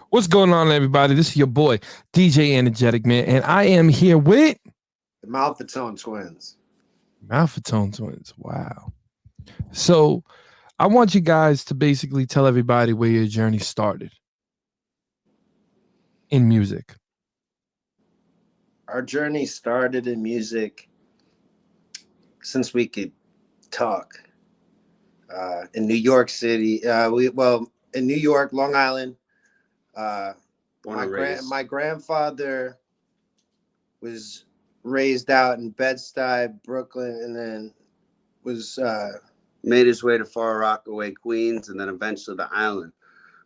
What's going on, everybody? This is your boy, DJ Enjetic, man, and I am here with The Malfettone Twins. Malfettone Twins. Wow. So I want you guys to basically tell everybody where your journey started in music. Our journey started in music since we could talk. In New York City, in New York, Long Island. My grandfather was raised out in Bed-Stuy, Brooklyn, and then was made his way to Far Rockaway, Queens, and then eventually the island.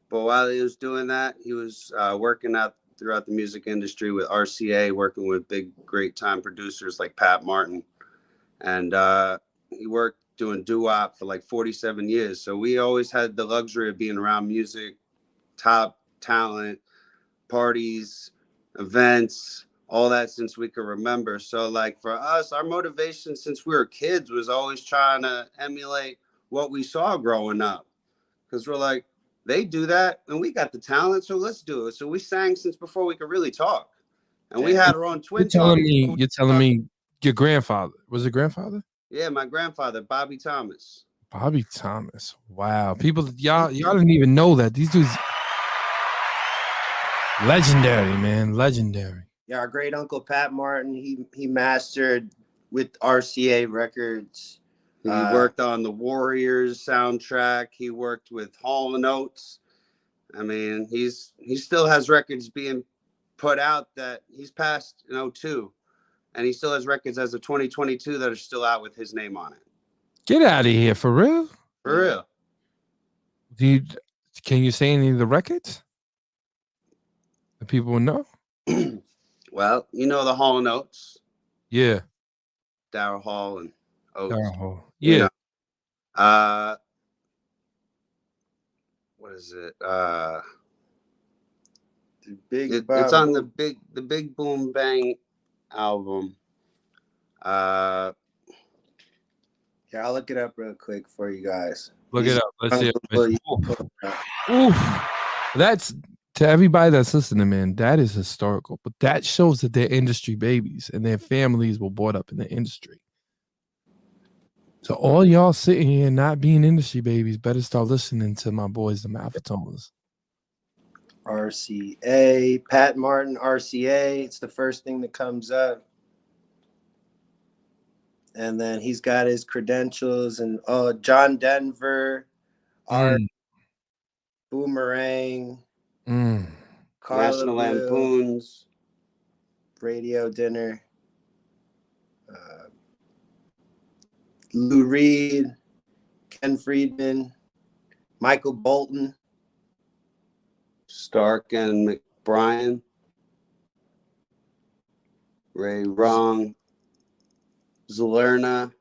But while he was doing that, he was working out throughout the music industry with RCA, working with big, great time producers like Pat Martin. And he worked doing doo-wop for like 47 years. So we always had the luxury of being around music, top talent, parties, events, all that since we could remember. So like for us, our motivation since we were kids was always trying to emulate what we saw growing up. Because we're like, they do that and we got the talent, so let's do it. So we sang since before we could really talk. And we had our own twin talk. You're telling me your grandfather. Was it grandfather? Yeah, my grandfather, Bobby Thomas. Bobby Thomas. Wow. People, y'all didn't even know that. These dudes legendary, man. Legendary. Yeah, our great uncle Pat Martin, he mastered with RCA Records. He worked on the Warriors soundtrack. He worked with Hall & Oates. I mean, he still has records being put out that he's passed in 2002. And he still has records as of 2022 that are still out with his name on it. Get out of here, for real? For real. Can you say any of the records that people will know? Well, you know the Hall & Oates. Yeah. Daryl Hall and Oates. Daryl Hall. Yeah. You know, what is it? It's on the Big Boom Bang album. Yeah, I'll look it up real quick for you guys. Look it up. Let's see it. Oof. That's to everybody that's listening, man. That is historical, but that shows that they're industry babies and their families were brought up in the industry. So all y'all sitting here not being industry babies better start listening to my boys, the Malfettones. RCA, Pat Martin, RCA. It's the first thing that comes up. And then he's got his credentials and John Denver, Art, Boomerang, National Lampoons, Radio Dinner, Lou Reed, Ken Friedman, Michael Bolton, Stark and McBrien, Ray Wrong, Zalerna,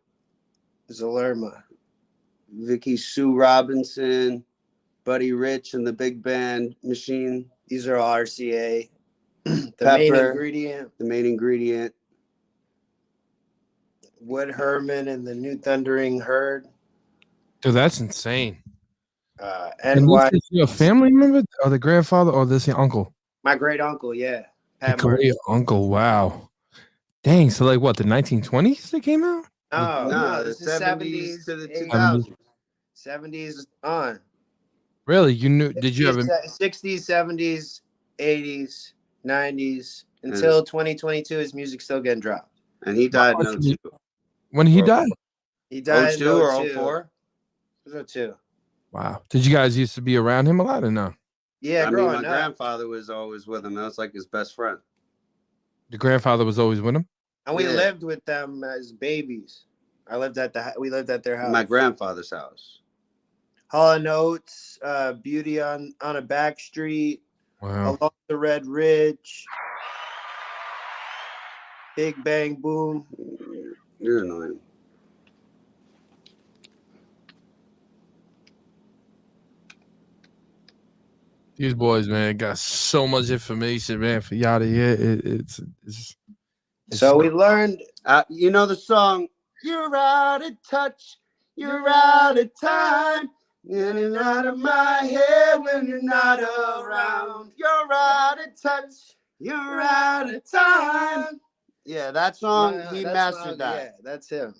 Vicky Sue Robinson, Buddy Rich and the Big Band Machine. These are all RCA. The main ingredient. Wood Herman and the New Thundering Herd. Dude, that's insane. And this is your family member or the grandfather or this your uncle? My great uncle, yeah. Great uncle, wow. Dang, so like what, the 1920s they came out? No, the this is 70s to the 2000s. 70s on. Really? You knew? Did you ever 60s, 70s, 80s, 90s until 2022? His music's still getting dropped. And he died in 2002. When he died? He died in 2002 or 04? It was 2002. Wow. Did you guys used to be around him a lot or no? Yeah, I mean, my grandfather was always with him. That was like his best friend. The grandfather was always with him? And we lived with them as babies. We lived at their house. My grandfather's house. Hall & Oates, Beauty on a Back Street, wow. Along the Red Ridge, Big Bang Boom. You're annoying. These boys, man, got so much information, man, for y'all to hear. It's so we learned. You know the song, "You're out of touch, you're out of time, in and out of my head when you're not around. You're touch, you're out of time. Yeah, that song, he mastered that. Yeah, that's him.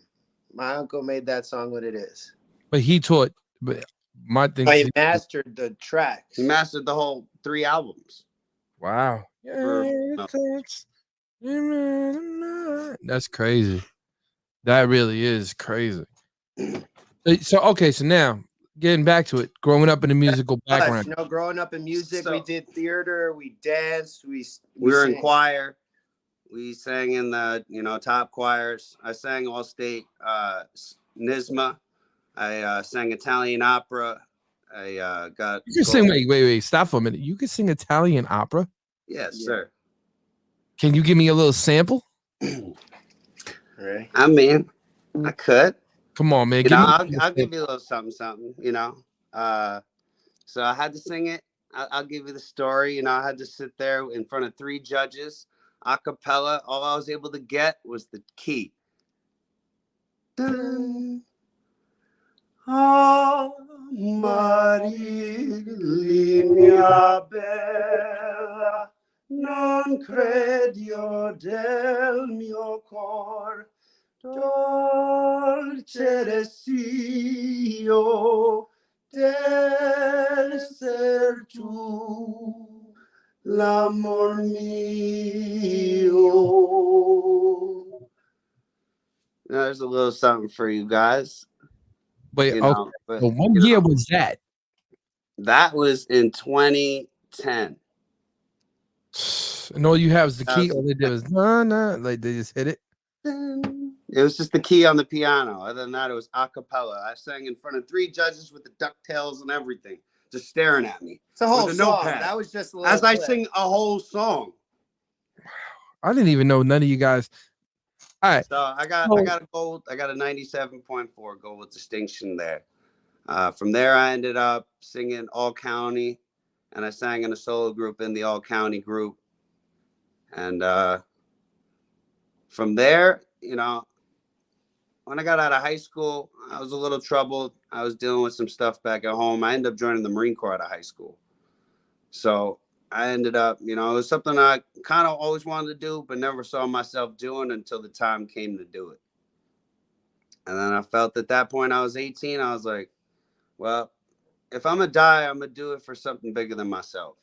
My uncle made that song what it is. But he taught. But my thing. He mastered the tracks. He mastered the whole 3 albums. Wow. That's crazy. That really is crazy. So okay, so now getting back to it, growing up in a musical background. You know, growing up in music, we did theater, we danced, we were in choir. We sang in the top choirs. I sang all state NISMA. I sang Italian opera. I got. You can sing. Wait. Stop for a minute. You can sing Italian opera. Yes, sir. Can you give me a little sample? Right. I mean, I could. Come on, man. I'll give you a little something. So I had to sing it. I'll give you the story. I had to sit there in front of 3 judges, a cappella. All I was able to get was the key. Dun. Oh, Maria bella, non credo del mio cor, dolce desio del ser tu, l'amor mio. There's a little something for you guys. But what year was that? That was in 2010. And all you have is the key. All they did was like they just hit it. It was just the key on the piano. Other than that, it was a cappella. I sang in front of 3 judges with the DuckTales and everything, just staring at me. It's a whole song. That was just a little as clip. I sing a whole song. I didn't even know none of you guys. All right. So I got a gold. I got a 97.4 gold with distinction there. From there, I ended up singing all county, and I sang in a solo group in the all county group. And from there, when I got out of high school, I was a little troubled. I was dealing with some stuff back at home. I ended up joining the Marine Corps out of high school. So I ended up, it was something I kind of always wanted to do, but never saw myself doing until the time came to do it. And then I felt at that point, I was 18. I was like, well, if I'm going to die, I'm going to do it for something bigger than myself.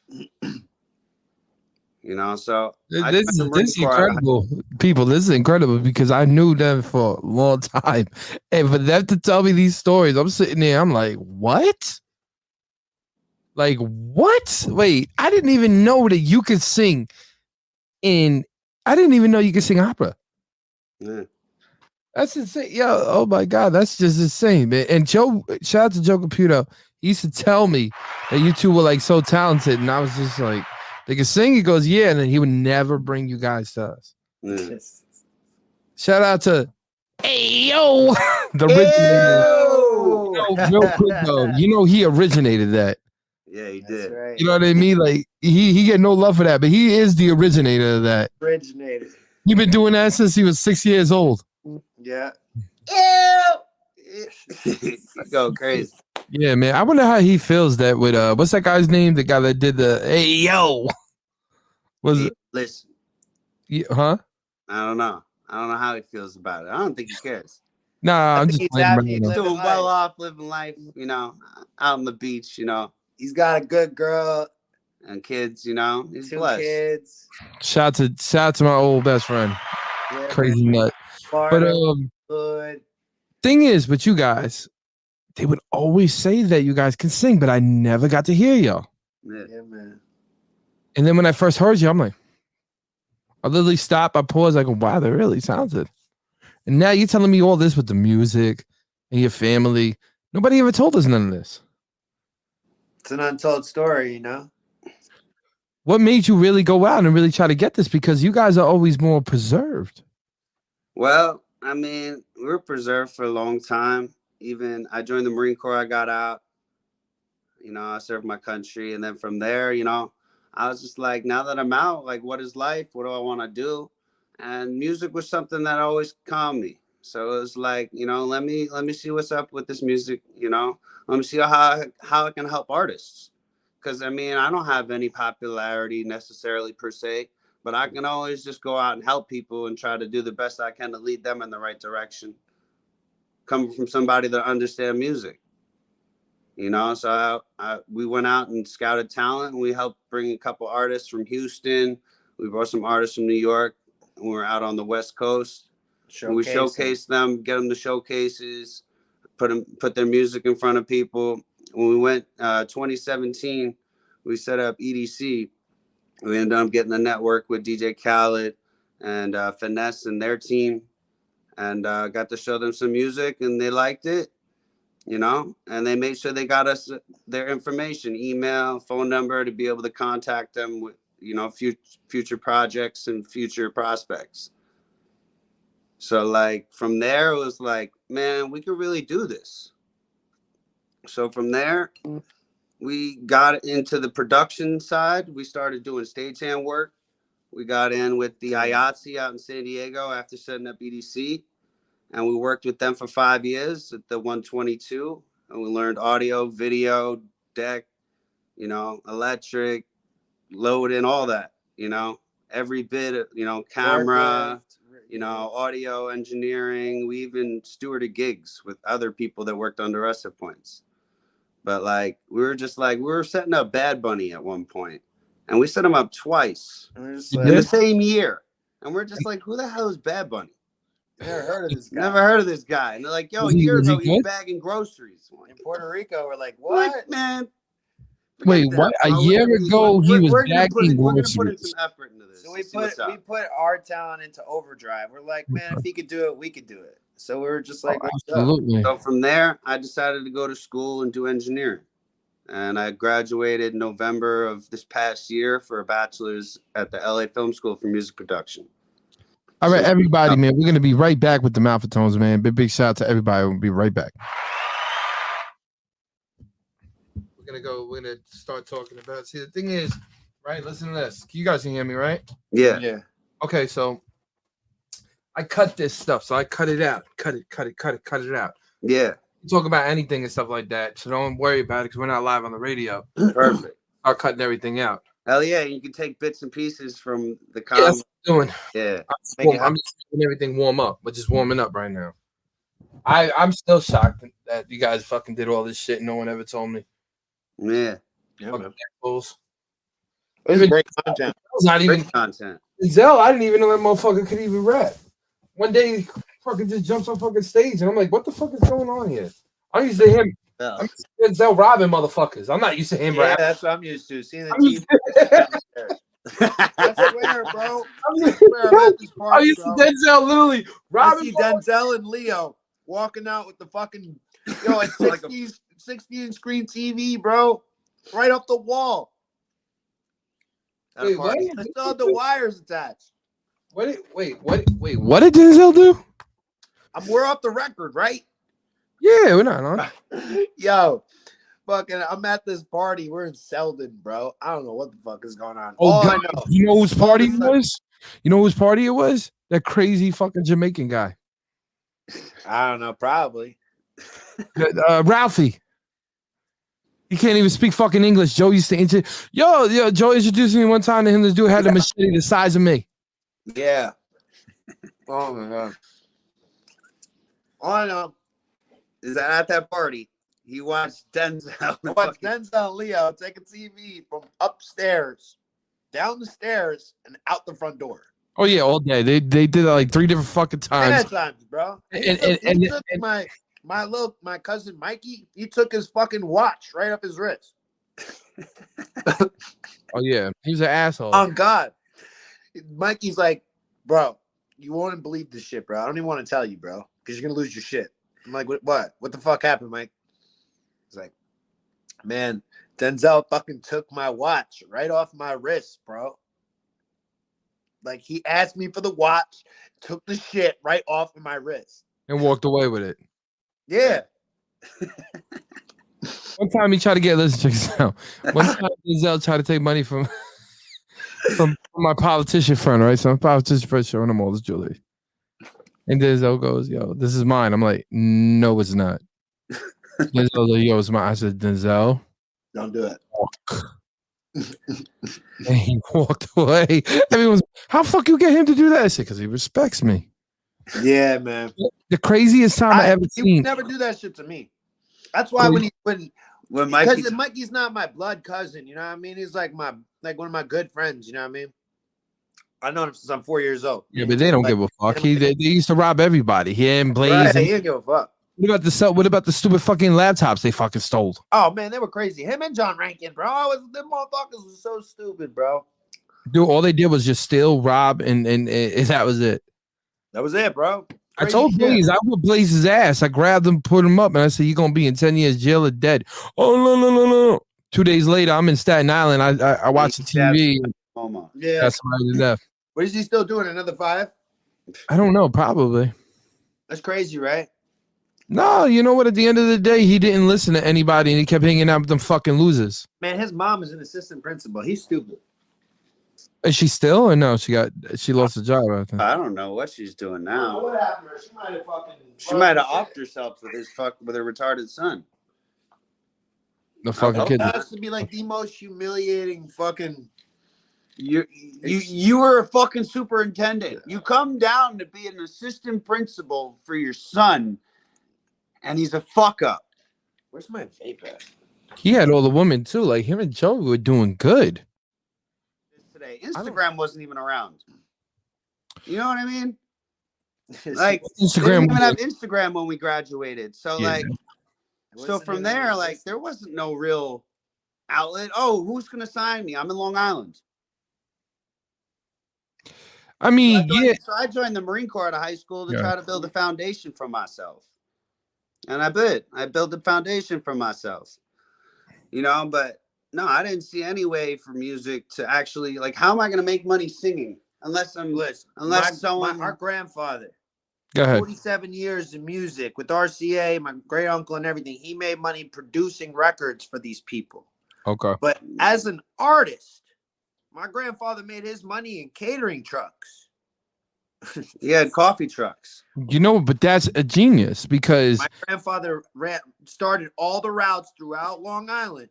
So this is incredible, people. This is incredible because I knew them for a long time. And for them to tell me these stories, I'm sitting there, I'm like, what? Like, what? Wait, I didn't even know that you could sing I didn't even know you could sing opera. Yeah. That's insane. Yo, oh my God, that's just insane, man. And Joe, shout out to Joe Caputo. He used to tell me that you two were like so talented, and I was just like, they can sing. He goes, yeah, and then he would never bring you guys to us. Yeah. Shout out to Ayo, the originator. Real quick though, he originated that. Yeah, he did. Right. You know what I mean? Like he get no love for that, but he is the originator of that. Originated. He been doing that since he was 6 years old. Yeah. Go crazy. Yeah, man. I wonder how he feels that with what's that guy's name? The guy that did the hey yo. Was it? Listen. Huh? I don't know how he feels about it. I don't think he cares. Nah, I'm just he's happy. He's doing well off, living life, out on the beach, He's got a good girl and kids, he's 2 blessed. kids. Shout out to my old best friend. Yeah, Crazy nut. But good. Thing is, with you guys, they would always say that you guys can sing, but I never got to hear y'all. Yeah, man. And then when I first heard you, I'm like, I literally stop, I pause, I go, wow, they're really talented. And now you're telling me all this with the music and your family. Nobody ever told us none of this. It's an untold story, What made you really go out and really try to get this? Because you guys are always more preserved. Well, I mean, we were preserved for a long time. Even I joined the Marine Corps, I got out. I served my country. And then from there, I was just like, now that I'm out, like, what is life? What do I want to do? And music was something that always calmed me. So it was like, let me see what's up with this music, Let me see how I can help artists. because I mean, I don't have any popularity necessarily per se, but I can always just go out and help people and try to do the best I can to lead them in the right direction. Coming from somebody that understands music, you know, so we went out and scouted talent, and we helped bring a couple artists from Houston. We brought some artists from New York, and we were out on the West Coast. We showcased them, get them to showcases, put their music in front of people. When we went 2017, we set up EDC. We ended up getting the network with DJ Khaled and Finesse and their team, and got to show them some music, and they liked it, you know, and they made sure they got us their information, email, phone number, to be able to contact them with, you know, future projects and future prospects. So like from there, it was like, man, we could really do this. So from there, we got into the production side. We started doing stagehand work. We got in with the IATSE out in San Diego after setting up EDC. And we worked with them for 5 years at the 122. And we learned audio, video, deck, you know, electric, loading, all that, you know, every bit of, you know, camera, you know, audio engineering. We even stewarded gigs with other people that worked under us at points. But like, we were setting up Bad Bunny at one point, and we set him up twice in the same year. And we're just like, who the hell is Bad Bunny? Never heard of this guy. Never heard of this guy. And they're like, yo, a year ago, he was bagging groceries. In Puerto Rico, we're like, what? Like, man. Wait, what? A year ago, he was bagging groceries. We're going to put in some effort into this. So we put our talent into overdrive. We're like, man, if he could do it, we could do it. So we were just like, absolutely. So from there, I decided to go to school and do engineering. And I graduated in November of this past year for a bachelor's at the LA Film School for Music Production. All right, everybody, man, we're going to be right back with the Malfettones, man. Big shout out to everybody. We'll be right back. We're going to start talking about, see, the thing is, right, listen to this. You guys can hear me, right? Yeah. Okay, so I cut this stuff, so I cut it out. Cut it out. Yeah. Talk about anything and stuff like that, so don't worry about it because we're not live on the radio. Perfect. Start cutting everything out. Hell yeah, you can take bits and pieces from the Yeah, that's what I'm doing. Yeah. I'm just making everything warm up. We're just warming up right now. I'm still shocked that you guys fucking did all this shit and no one ever told me. Yeah. Fucking assholes. It was great content. It was not even great content. Zell, I didn't even know that motherfucker could even rap. One day he fucking just jumps on fucking stage and I'm like, what the fuck is going on here? I'm used to him. I'm used to Zell robbing motherfuckers. I'm not used to him rapping. That's what I'm used to. Seeing the TV. I swear, bro. I used to Denzel literally robbing. I see Denzel and Leo walking out with the fucking a 16 screen TV, bro, right up the wall. Wait, what? I still have the wires attached. What did Denzel do? We're off the record, right? Yeah, we're not on. Yo, fucking, I'm at this party. We're in Selden, bro. I don't know what the fuck is going on. Oh, God. I know. You know whose party it was? You know whose party it was? That crazy fucking Jamaican guy. I don't know, probably. Ralphie. He can't even speak fucking English. Joe used to Joe introduced me one time to him. This dude had a machete the size of me. Yeah. Oh my God. All I know is that at that party, he watched Denzel. Denzel and Leo take a TV from upstairs, down the stairs, and out the front door. Oh yeah, all day. They did that like 3 different fucking times. 10 times, bro. He took my cousin Mikey. He took his fucking watch right up his wrist. Oh yeah, he was an asshole. Oh God, Mikey's like, bro, you won't believe this shit, bro. I don't even want to tell you, bro, because you're gonna lose your shit. I'm like, what? What the fuck happened, Mike? He's like, man, Denzel fucking took my watch right off my wrist, bro. Like, he asked me for the watch, took the shit right off of my wrist. And walked away with it. Yeah. One time he tried to get, listen, check this out. One time Denzel tried to take money from my politician friend, right? So my politician friend showing him all this jewelry. And Denzel goes, yo, this is mine. I'm like, no, it's not. Denzel's like, yo, it's mine. I said, Denzel, don't do it. walk. And he walked away. Everyone's, how the fuck you get him to do that? I said, because he respects me. Yeah, man. The craziest time I ever He seen. would never do that shit to me. That's why when Mikey's not my blood cousin, you know what I mean? He's like one of my good friends, you know what I mean? I know him since I'm 4 years old. Yeah, but they don't give a fuck. They used to rob everybody. Him, Blaze. Right, he didn't give a fuck. What about the stupid fucking laptops they fucking stole? Oh man, they were crazy. Him and John Rankin, bro. Them motherfuckers were so stupid, bro. Dude, all they did was just steal, rob, and that was it. That was it, bro. I told Blaze, I would Blaze's ass. I grabbed him, put him up, and I said, "You're gonna be in 10 years jail or dead." Oh no. 2 days later, I'm in Staten Island. I watched the TV. Yeah, that's somebody to death. What is he still doing? Another 5? I don't know. Probably. That's crazy, right? No, you know what? At the end of the day, he didn't listen to anybody, and he kept hanging out with them fucking losers. Man, his mom is an assistant principal. He's stupid. Is she still, or no? She lost the job. I think. I don't know what she's doing now. What happened to her? She might have offed herself with her retarded son. The fucking kid. That has to be like the most humiliating fucking. You were a fucking superintendent. You come down to be an assistant principal for your son, and he's a fuck up. Where's my vape at? He had all the women too. Like him and Joey were doing good. Today, Instagram wasn't even around. You know what I mean? Like Instagram, they didn't even have Instagram when we graduated. So so from there, like there wasn't no real outlet. Oh, who's gonna sign me? I'm in Long Island. I mean, so I joined the Marine Corps out of high school to try to build a foundation for myself. And I built a foundation for myself. You know, but no, I didn't see any way for music to actually, like, how am I going to make money singing? Our grandfather, go ahead. 47 years in music with RCA, my great uncle and everything. He made money producing records for these people. Okay. But as an artist, my grandfather made his money in catering trucks. He had coffee trucks. You know, but that's a genius because my grandfather started all the routes throughout Long Island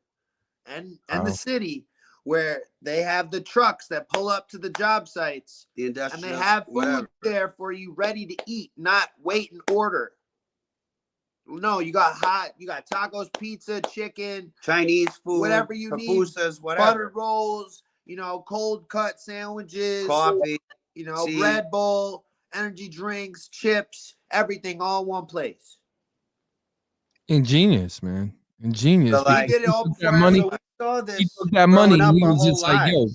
and the city where they have the trucks that pull up to the job sites and they have food there for you ready to eat, not wait and order. No, you got tacos, pizza, chicken, Chinese food, whatever you need, buttered rolls, you know, cold cut sandwiches, coffee, you know, tea, Red Bull, energy drinks, chips, everything all in one place. Ingenious, man. Ingenious. So, like, he did it all before money. We saw this. He took that money. He was just like, yo.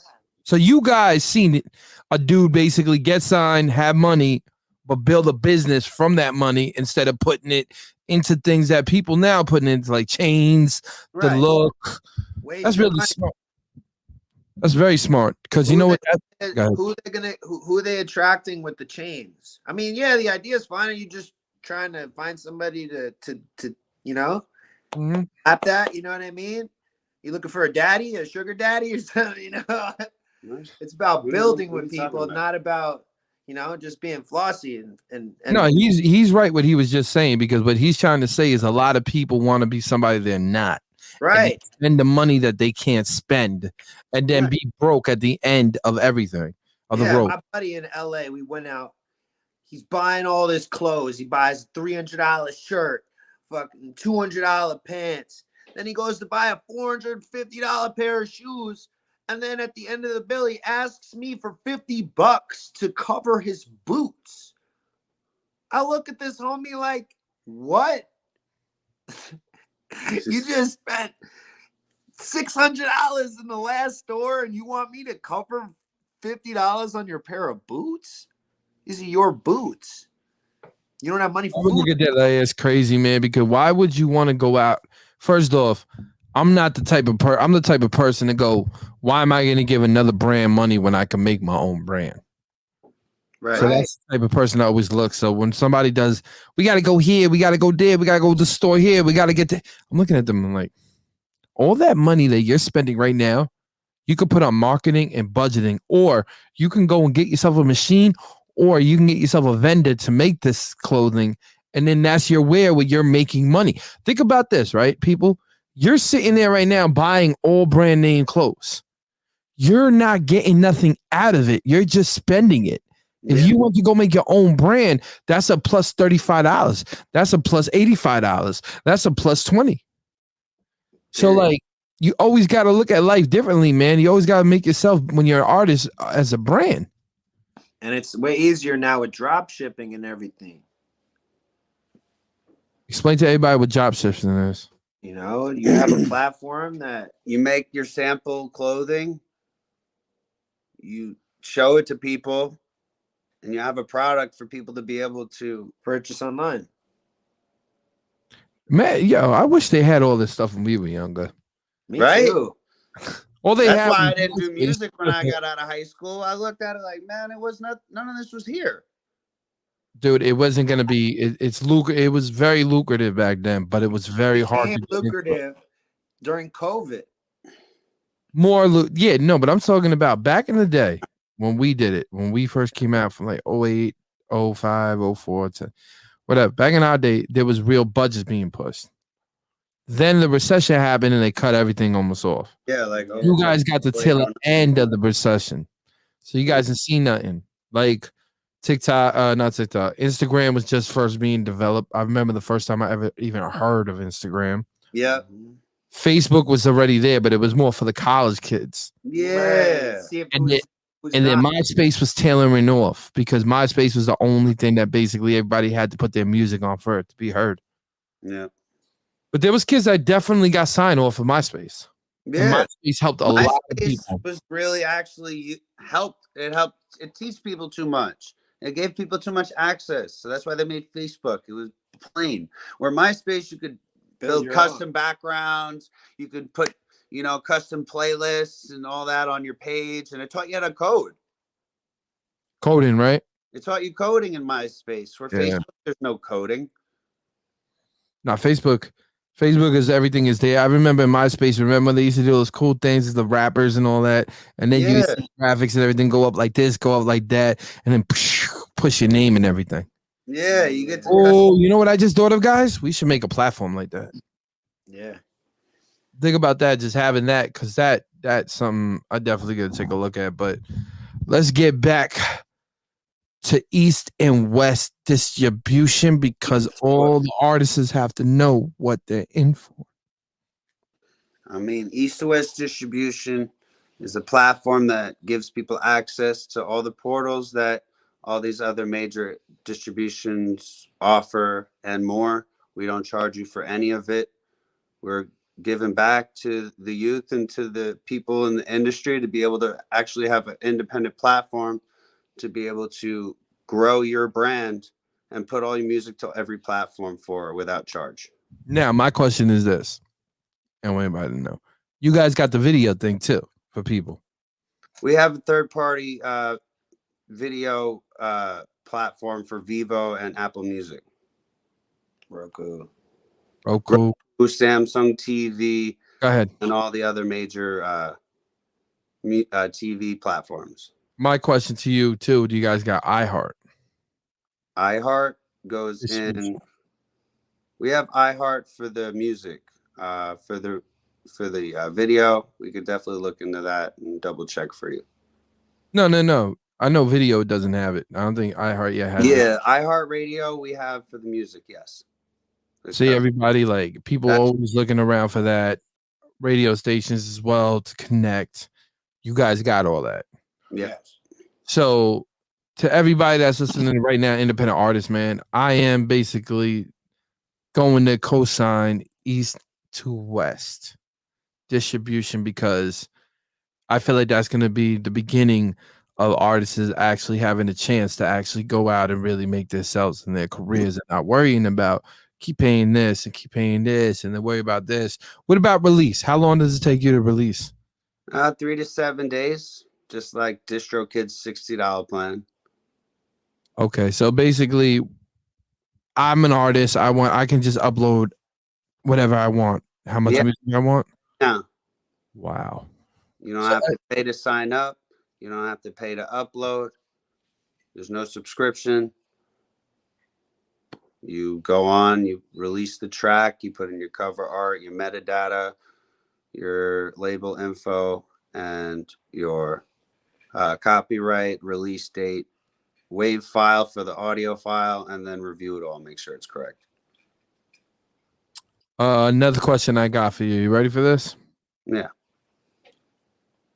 So you guys seen it. A dude basically get signed, have money, but build a business from that money instead of putting it into things that people now putting into like chains, the look. That's really smart. That's very smart because you know what? Who are they attracting with the chains? I mean, yeah, the idea is fine. Are you just trying to find somebody to you know, at that? You know what I mean? You looking for a daddy, a sugar daddy, or something? You know, it's about building with people, not about, you know, just being flossy and no, he's right what he was just saying, because what he's trying to say is a lot of people want to be somebody they're not. Right. Spend the money that they can't spend and then be broke at the end of everything of the road. My buddy in LA, we went out. He's buying all this clothes. He buys a $300 shirt, fucking $200 pants. Then he goes to buy a $450 pair of shoes. And then at the end of the bill, he asks me for $50 to cover his boots. I look at this homie like, what? You just spent $600 in the last store and you want me to cover $50 on your pair of boots? These are your boots. You don't have money for food. Look at that. It's crazy, man, because why would you want to go out? First off, I'm not the type of I'm the type of person to go, why am I going to give another brand money when I can make my own brand? Right. So that's the type of person I always look. So when somebody does, we got to go here, we got to go there, we got to go to the store here, we got to get there. I'm looking at them and like, all that money that you're spending right now, you could put on marketing and budgeting, or you can go and get yourself a machine, or you can get yourself a vendor to make this clothing. And then that's your wear where you're making money. Think about this, right, people? You're sitting there right now buying all brand name clothes. You're not getting nothing out of it. You're just spending it. If you want to go make your own brand, that's a plus $35. That's a plus $85. That's a plus 20. So like you always got to look at life differently, man. You always got to make yourself when you're an artist as a brand. And it's way easier now with drop shipping and everything. Explain to everybody what drop shipping is. You know, you have a platform that you make your sample clothing, you show it to people, and you have a product for people to be able to purchase online. Man, yo, I wish they had all this stuff when we were younger. Me too. All they That's have why I didn't do music when I got out of high school. I looked at it like, man, it was not. None of this was here. Dude, it wasn't gonna be. It was very lucrative back then, but it was very hard to lucrative during COVID. Yeah, no, but I'm talking about back in the day when we did it, when we first came out from like 08, 05, 04 to whatever. Back in our day, there was real budgets being pushed. Then the recession happened and they cut everything almost off. Yeah, like you guys got the tail end of the recession, so you guys didn't see nothing. Like TikTok, not TikTok. Instagram was just first being developed. I remember the first time I ever even heard of Instagram. Yeah. Facebook was already there, but it was more for the college kids. Yeah. Right. And then MySpace was tailoring off because MySpace was the only thing that basically everybody had to put their music on for it to be heard. Yeah. But there was kids that definitely got signed off of MySpace. Yeah. And MySpace helped a lot of people. Was really actually helped. It teach people too much. It gave people too much access. So that's why they made Facebook. It was plain. Where MySpace, you could build custom backgrounds. You could put, custom playlists and all that on your page. And it taught you how to code. Coding, right? It taught you coding in MySpace. Where Facebook, there's no coding. No, Facebook is everything is there. I remember in MySpace, remember they used to do those cool things with the rappers and all that. And then you see graphics and everything go up like this, go up like that, and then push your name and everything. Yeah, you get to you know what I just thought of, guys? We should make a platform like that. Yeah. Think about that, just having that, because that's something I definitely gotta take a look at. But let's get back to East and West distribution because all the artists have to know what they're in for. I mean, East to West distribution is a platform that gives people access to all the portals that all these other major distributions offer and more. We don't charge you for any of it. We're giving back to the youth and to the people in the industry to be able to actually have an independent platform to be able to grow your brand and put all your music to every platform without charge. Now, my question is this, and I want anybody to know. You guys got the video thing too for people. We have a third-party video platform for Vivo and Apple Music. Roku, Samsung TV. Go ahead. And all the other major TV platforms. My question to you too: do you guys got iHeart? iHeart goes in. We have iHeart for the music. For the video, we could definitely look into that and double check for you. No. I know video doesn't have it. I don't think iHeart yet has it. Yeah, iHeart Radio we have for the music. Yes. See, everybody, like people always looking around for that. Radio stations as well to connect. You guys got all that. Yes. So to everybody that's listening right now, independent artists, man, I am basically going to co-sign East to West distribution because I feel like that's going to be the beginning of artists actually having a chance to actually go out and really make themselves and their careers and not worrying about keep paying this and keep paying this and then worry about this. What about release? How long does it take you to release? 3 to 7 days, just like DistroKid's $60 plan. Okay, so basically, I'm an artist. I can just upload whatever I want. How much music I want? Yeah. Wow. You don't have to pay to sign up. You don't have to pay to upload. There's no subscription. You go on, you release the track, you put in your cover art, your metadata, your label info, and your copyright, release date, wave file for the audio file, and then review it all, make sure it's correct. Another question I got for you. You ready for this? Yeah.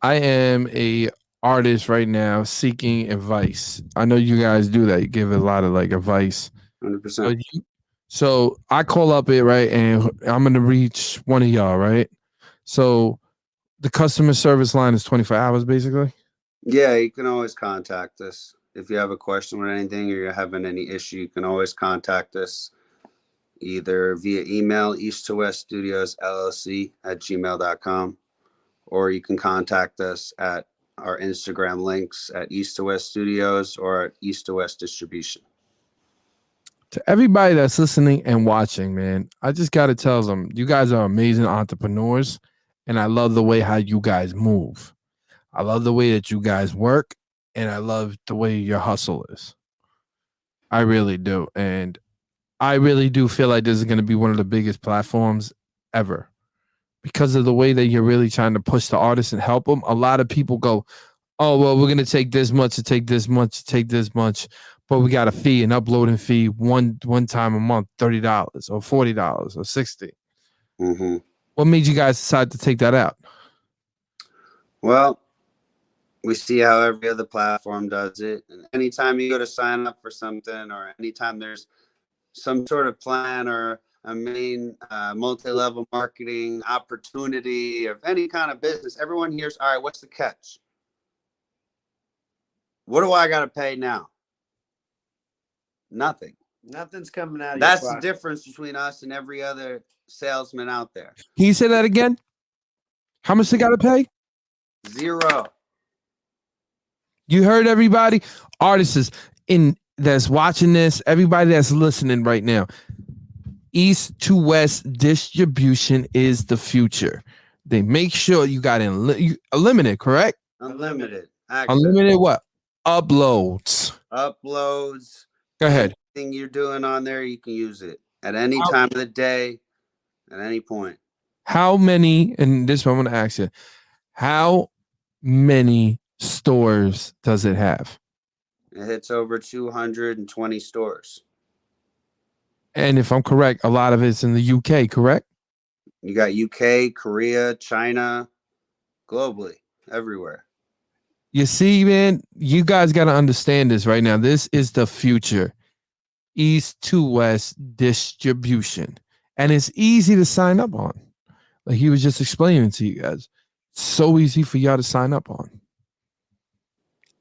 I am a artist right now seeking advice. I know you guys do that. You give a lot of like advice. 100%. So I call up it, right, and I'm gonna reach one of y'all, right? So the customer service line is 24 hours, basically. Yeah, you can always contact us if you have a question with anything or you're having any issue. You can always contact us either via email, east to west studios llc @gmail.com, or you can contact us at our Instagram links at East to West Studios or at East to West Distribution. To everybody that's listening and watching, man, I just got to tell them, you guys are amazing entrepreneurs, and I love the way how you guys move. I love the way that you guys work, and I love the way your hustle is. I really do. And I really do feel like this is going to be one of the biggest platforms ever because of the way that you're really trying to push the artists and help them. A lot of people go, oh, well, we're going to take this much to take this much to take this much, but we got a fee, an uploading fee one time a month, $30 or $40 or $60. Mm-hmm. What made you guys decide to take that out? Well, we see how every other platform does it. And anytime you go to sign up for something, or anytime there's some sort of plan or a main multi-level marketing opportunity of any kind of business, everyone hears, all right, what's the catch? What do I got to pay now? Nothing. Nothing's coming out of That's your the pocket. difference between us and every other salesman out there. Can you say that again? How much they got to pay? Zero. You heard everybody? Artists that's watching this, everybody that's listening right now. East to West distribution is the future. They make sure you got unlimited, correct? Unlimited access. Unlimited what? Uploads. Uploads. Go ahead. Anything you're doing on there, you can use it at any time of the day, at any point. How many, and this one I'm going to ask you, how many stores does it have? It hits over 220 stores. And if I'm correct, a lot of it's in the UK, correct? You got UK, Korea, China, globally, everywhere. You see, man, you guys got to understand this right now. This is the future. East to West distribution. And it's easy to sign up on. Like he was just explaining to you guys. So easy for y'all to sign up on.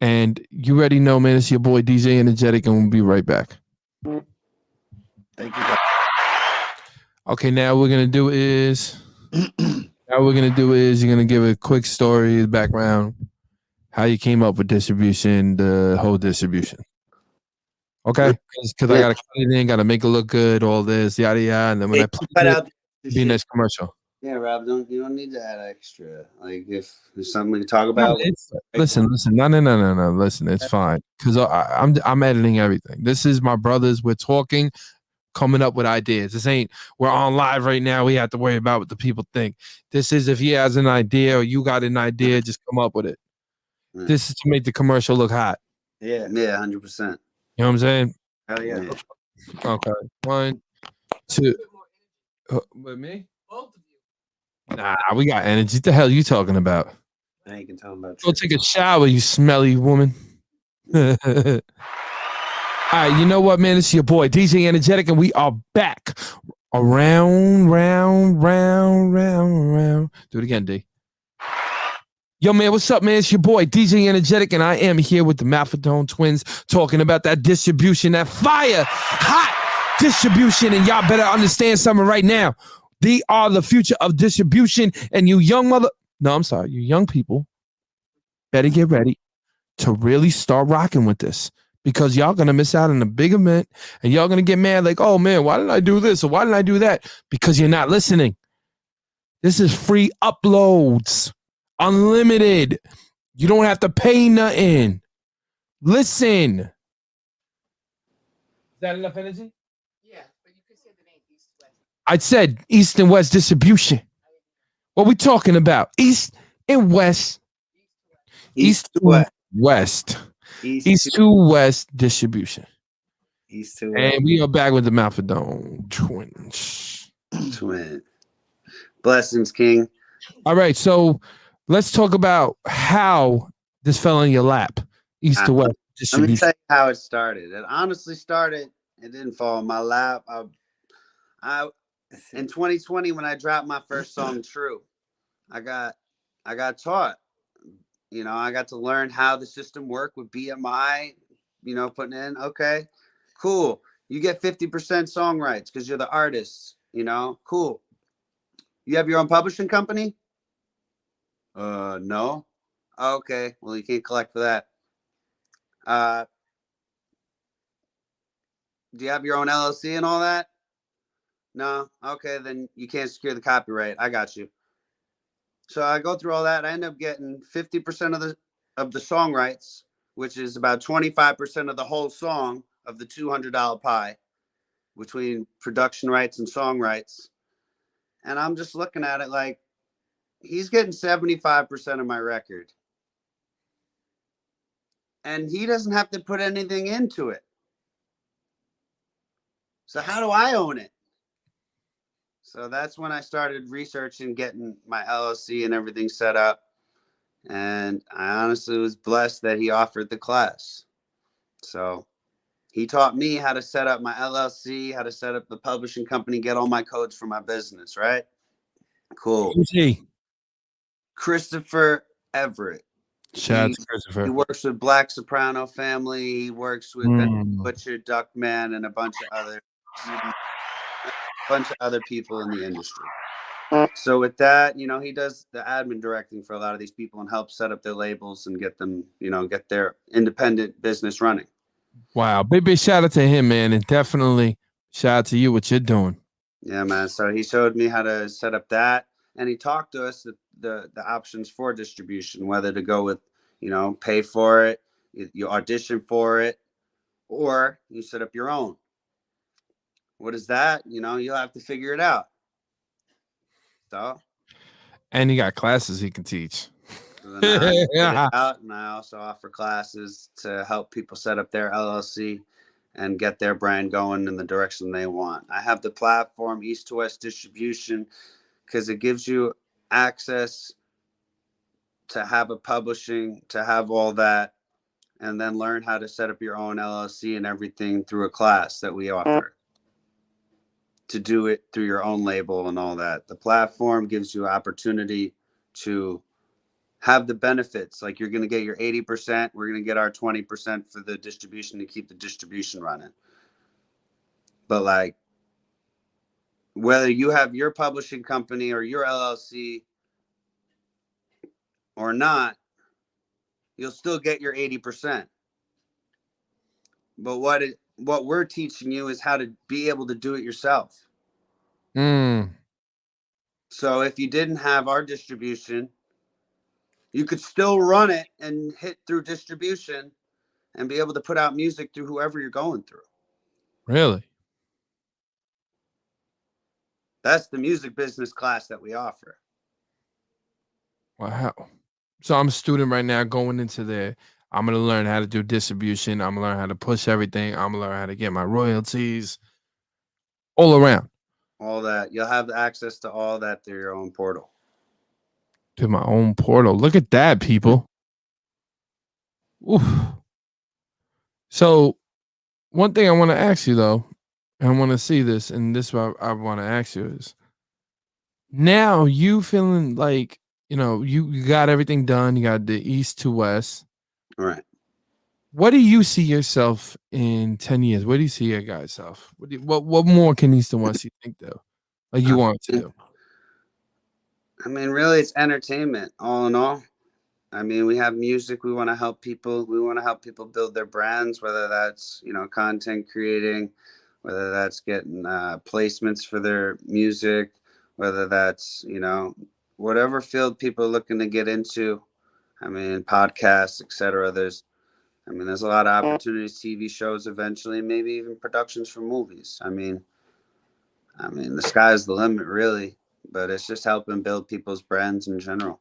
And you already know, man, it's your boy DJ Enjetic, and we'll be right back. Thank you, guys. Okay, now we're gonna do is you're gonna give a quick story, background, how you came up with distribution, the whole distribution. Okay, because I gotta cut it in, gotta make it look good, all this, yada yada, and then when I play it, be next commercial. Yeah, Rob, you don't need to add extra. Like if there's something to talk about. Listen, no. Listen, it's fine because I'm editing everything. This is my brothers. We're talking, coming up with ideas. This ain't we're on live right now. We have to worry about what the people think. This is if he has an idea or you got an idea, just come up with it. Yeah. This is to make the commercial look hot. Yeah, 100%. You know what I'm saying? Hell yeah. Okay, 1, 2. With me? Both of you. Nah, we got energy. What the hell are you talking about? Now you can tell them about. Go take a shower, you smelly woman. All right, you know what, man? It's your boy DJ Enjetic, and we are back. Around, round. Do it again, D. Yo, man, what's up, man? It's your boy DJ Enjetic, and I am here with the Malfettone Twins talking about that distribution, that fire, hot distribution, and y'all better understand something right now. They are the future of distribution, and you young people better get ready to really start rocking with this because y'all going to miss out on a big event, and y'all going to get mad like, oh, man, why didn't I do this or why didn't I do that? Because you're not listening. This is free uploads, unlimited. You don't have to pay nothing. Listen. Is that enough energy? Yeah. I said East and West distribution. What we talking about? East and West. East to West. West. East to West distribution. East to And West. we are back with the Malfettone Twins. Twin. Blessings, King. All right, so let's talk about how this fell in your lap. East to West Let me distribution. tell you how it started. It honestly started. It didn't fall in my lap. I in 2020 when I dropped my first song, True, I got taught. You know, I got to learn how the system worked with BMI. You know, putting in, okay, cool. You get 50% song rights because you're the artist. You know, cool. You have your own publishing company? No. Okay, well, you can't collect for that. Do you have your own LLC and all that? No. Okay, then you can't secure the copyright. I got you. So I go through all that. I end up getting 50% of the song rights, which is about 25% of the whole song of the $200 pie between production rights and song rights. And I'm just looking at it like he's getting 75% of my record. And he doesn't have to put anything into it. So how do I own it? So that's when I started researching, getting my LLC and everything set up. And I honestly was blessed that he offered the class. So he taught me how to set up my LLC, how to set up the publishing company, get all my codes for my business, right? Cool. Who's he? Christopher Everett. Shout out to Christopher. He works with Black Soprano Family. He works with Butcher, Duckman, and a bunch of other people in the industry. So with that, you know, he does the admin directing for a lot of these people and helps set up their labels and get them, you know, get their independent business running. Wow. Big shout out to him, man. And definitely shout out to you, what you're doing. Yeah, man. So he showed me how to set up that. And he talked to us the options for distribution, whether to go with, you know, pay for it, you audition for it, or you set up your own. What is that? You know, you'll have to figure it out. So. And he got classes he can teach. So then I figured it out, and I also offer classes to help people set up their LLC and get their brand going in the direction they want. I have the platform East to West Distribution because it gives you access to have a publishing, to have all that, and then learn how to set up your own LLC and everything through a class that we offer. To do it through your own label and all that. The platform gives you opportunity to have the benefits. Like you're going to get your 80%. We're going to get our 20% for the distribution to keep the distribution running. But like, whether you have your publishing company or your LLC or not, you'll still get your 80%. But what we're teaching you is how to be able to do it yourself. So if you didn't have our distribution, you could still run it and hit through distribution and be able to put out music through whoever you're going through. Really? That's the music business class that we offer. Wow. So I'm a student right now going into there. I'm going to learn how to do distribution. I'm going to learn how to push everything. I'm going to learn how to get my royalties all around. All that. You'll have access to all that through your own portal. To my own portal. Look at that, people. Oof. So one thing I want to ask you, though, I want to see this, and this is what I want to ask you is, now you feeling like, you know, you got everything done. You got the East to West. All right. What do you see yourself in 10 years? What do you see your guy's self? What more can East and West you think, though? Like you want to do? I mean, really, it's entertainment, all in all. I mean, we have music. We want to help people. We want to help people build their brands, whether that's, you know, content creating, whether that's getting placements for their music, whether that's, you know, whatever field people are looking to get into. I mean, podcasts, etc. There's a lot of opportunities, TV shows eventually, maybe even productions for movies. I mean, I mean, the sky's the limit, really. But it's just helping build people's brands in general.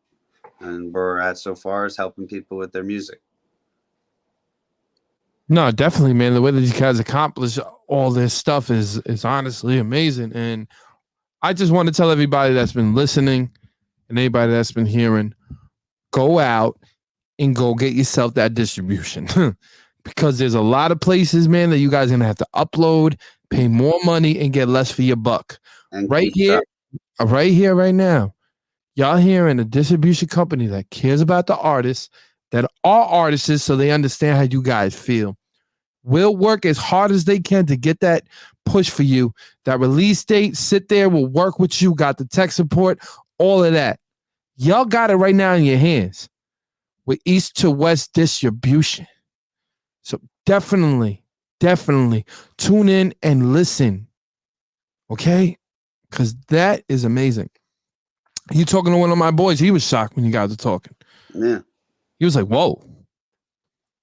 And where we're at so far is helping people with their music. No, definitely, man. The way that these guys accomplish all this stuff is honestly amazing. And I just want to tell everybody that's been listening and anybody that's been hearing, go out and go get yourself that distribution. Because there's a lot of places, man, that you guys are going to have to upload, pay more money, and get less for your buck. And Right here, right now, y'all hearing a distribution company that cares about the artists, that are artists, so they understand how you guys feel. Will work as hard as they can to get that push for you. That release date, sit there, will work with you, got the tech support, all of that. Y'all got it right now in your hands with East to West distribution. So definitely tune in and listen. Okay? Because that is amazing. You talking to one of my boys, he was shocked when you guys were talking. Yeah. He was like, whoa.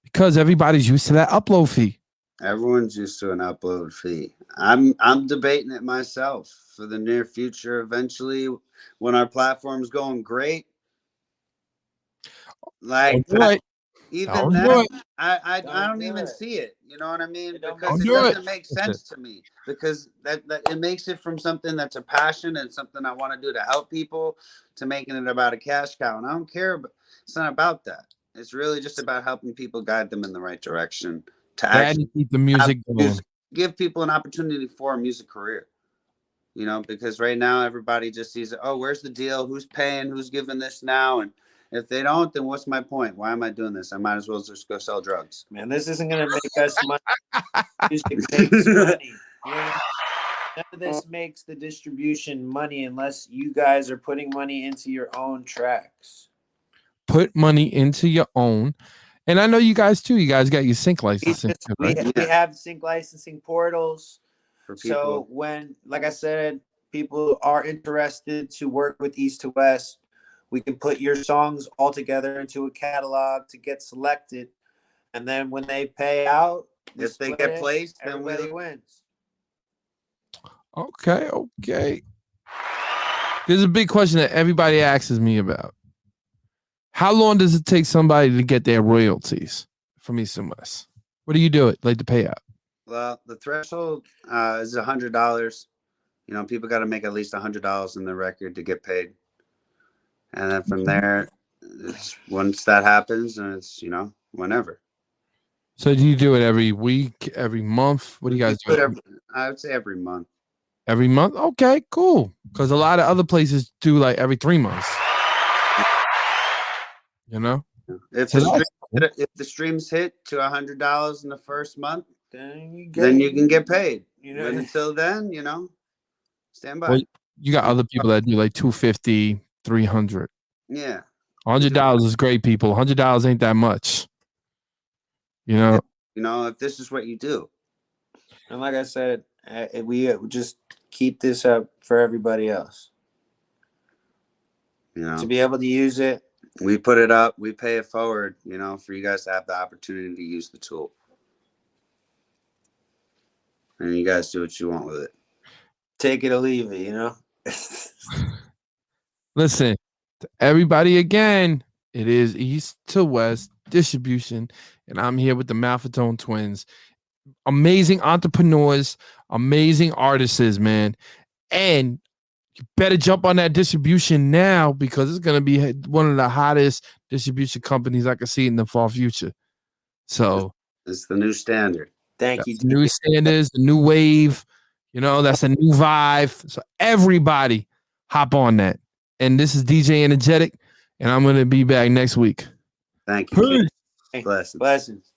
Because everybody's used to that upload fee. Everyone's used to an upload fee. I'm debating it myself for the near future. Eventually, when our platform's going great, like even then, I don't even see it. You know what I mean? Because it doesn't make sense to me. Because that it makes it from something that's a passion and something I want to do to help people to making it about a cash cow. And I don't care, but it's not about that. It's really just about helping people, guide them in the right direction to actually keep the music going. Give people an opportunity for a music career. You know, because right now everybody just sees, oh, where's the deal? Who's paying? Who's giving this now? And if they don't, then what's my point? Why am I doing this? I might as well just go sell drugs. Man, this isn't going to make us money. Music makes money. You know? None of this makes the distribution money unless you guys are putting money into your own tracks. Put money into your own. And I know you guys too. You guys got your sync licensing. We have sync licensing portals. For people. So when, like I said, people are interested to work with East to West, we can put your songs all together into a catalog to get selected. And then when they pay out, if they get placed, then everybody wins. Okay. There's a big question that everybody asks me about. How long does it take somebody to get their royalties from East and West? What do you do it like to pay out? Well, the threshold is $100. You know, people got to make at least $100 in the record to get paid. And then from there, once that happens, and it's, you know, whenever. So do you do it every week, every month? What do you guys do? I would say every month. Every month? Okay, cool. Because a lot of other places do like every 3 months. You know? If the streams hit to $100 in the first month, then you can get paid. You know, but until then, you know, stand by. Well, you got other people that do like $250, $300. Yeah. $100 is great, people. $100 ain't that much. You know? You know, if this is what you do. And like I said, we just keep this up for everybody else. You know, to be able to use it. We put it up, we pay it forward, you know, for you guys to have the opportunity to use the tool. And you guys do what you want with it. Take it or leave it, you know? Listen, to everybody again, it is East to West distribution, and I'm here with the Malfettone Twins. Amazing entrepreneurs, amazing artists, man. And you better jump on that distribution now because it's going to be one of the hottest distribution companies I can see in the far future. So it's the new standard. Thank you. New standards, the new wave. You know, that's a new vibe. So everybody hop on that. And this is DJ Enjetic, and I'm going to be back next week. Thank you. Blessings.